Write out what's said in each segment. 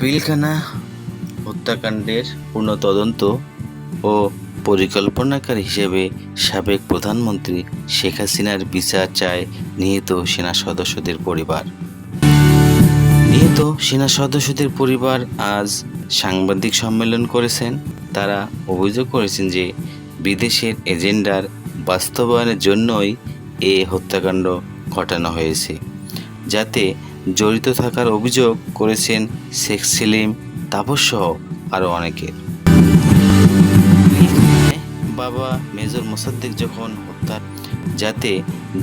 পিলখানা হত্যাকাণ্ডের পূর্ণ তদন্ত ও পরিকল্পনাকারী হিসেবে সাবেক প্রধানমন্ত্রী শেখ হাসিনার বিচার চায় নিহত সেনা সদস্যদের পরিবার। নিহত সেনা সদস্যদের পরিবার আজ সাংবাদিক সম্মেলন করেছেন। তারা অভিযোগ করেছেন যে বিদেশের এজেন্ডার বাস্তবায়নের জন্যই এ হত্যাকাণ্ড ঘটানো হয়েছে, যাতে জড়িত থাকার অভিযোগ করেছেন শেখ সেলিম, তাপস সহ আরও অনেকের। বাবা মেজর মোসাদ্দেক যখন যাতে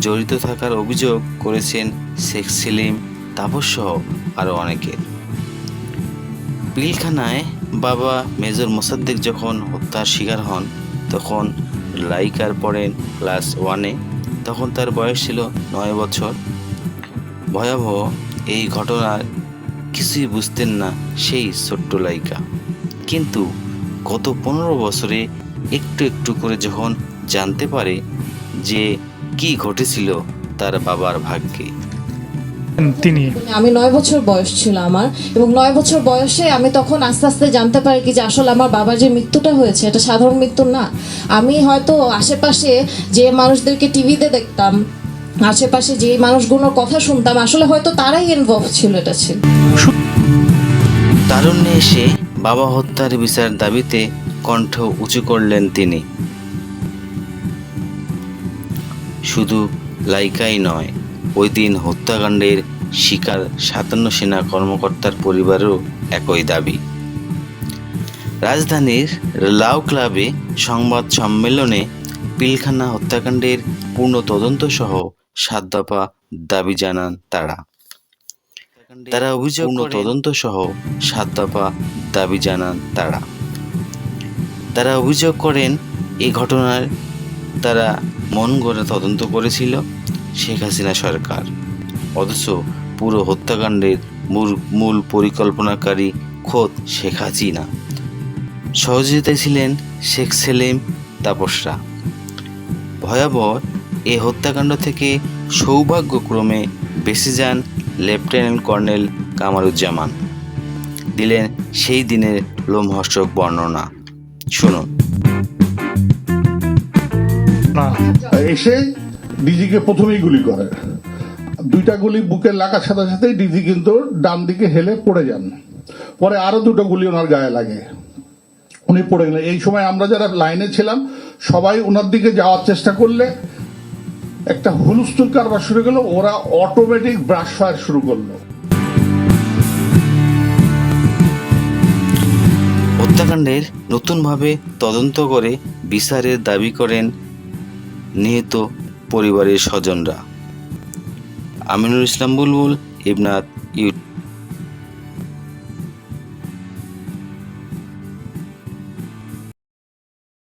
জড়িত থাকার অভিযোগ করেছেন শেখ সেলিম, তাপস সহ আরও অনেকের। পিলখানায় বাবা মেজর মোসাদ্দেক যখন হত্যার শিকার হন তখন লাইকার পড়েন ক্লাস 1-এ। তখন তার বয়স ছিল 9 বছর। ভয়াবহ এই ঘটনার কিছুই বুঝতেন না সেই ছোট্ট লাইকা, কিন্তু গত 15 বছরে একটু একটু করে যখন জানতে পারে যে কি ঘটেছিল তার বাবার ভাগ্যে। আমি 9 বছর বয়স ছিল আমার, এবং 9 বছর বয়সে আমি তখন আস্তে আস্তে জানতে পারি কি যে আসলে আমার বাবার যে মৃত্যুটা হয়েছে এটা সাধারণ মৃত্যু না। আমি হয়তো আশেপাশে যে মানুষদেরকে টিভিতে দেখতাম, আশেপাশে যে মানুষগুলোর কথা শুনতাম, আসলে হয়তো তারাই ইনভলভ ছিল। এটা ছিল তারুণ্যে এসে বাবা হত্যার বিচার দাবিতে কণ্ঠ উঁচু করলেন তিনি। শুধু লাইকাই নয়, ওই দিন হত্যাকাণ্ডের শিকার 57 সেনা কর্মকর্তার পরিবারও একই দাবি। রাজধানীর লাউ ক্লাবে সংবাদ সম্মেলনে পিলখানা হত্যাকাণ্ডের পূর্ণ তদন্ত সহ 7 দফা দাবি জানান তারা। অভিযোগ তদন্ত সহ 7 দফা দাবি জানান তারা অভিযোগ করেন এই ঘটনার তারা মন গড়া তদন্ত করেছিল শেখ হাসিনা সরকার, অথচ পুরো হত্যাকাণ্ডের মূল পরিকল্পনাকারী খোদ শেখ হাসিনা। সহযোগিতায় ছিলেন শেখ সেলিম, তাপসরা। ভয়াবহ এ হত্যাকাণ্ড থেকে সৌভাগ্যক্রমে বেঁচে যান লেফটেন্যান্ট কর্নেল কামারুজ্জামান। দিলেন সেই দিনের লোমহর্ষক বর্ণনা, শুনুন। এসে ডিজিকে প্রথমেই গুলি করে, 2টা গুলি বুকে লাগার সাথে সাথেই ডিজি কিন্তু ডান দিকে হেলে পড়ে যান। পরে আরো 2টো গুলি ওনার গায়ে লাগে, উনি পড়ে গেলেন। এই সময় আমরা যারা লাইনে ছিলাম সবাই ওনার দিকে যাওয়ার চেষ্টা করলে একটা হুলস্থুল কারবার শুরু করলো, ওরা অটোমেটিক ব্রাশ ফায়ার শুরু করলো। হত্যাকাণ্ডের নতুনভাবে তদন্ত করে বিচারের দাবি করেন নিহত পরিবারের স্বজনরা। আমিনুল ইসলাম বুলবুল, ইবনাত ইউটিউব।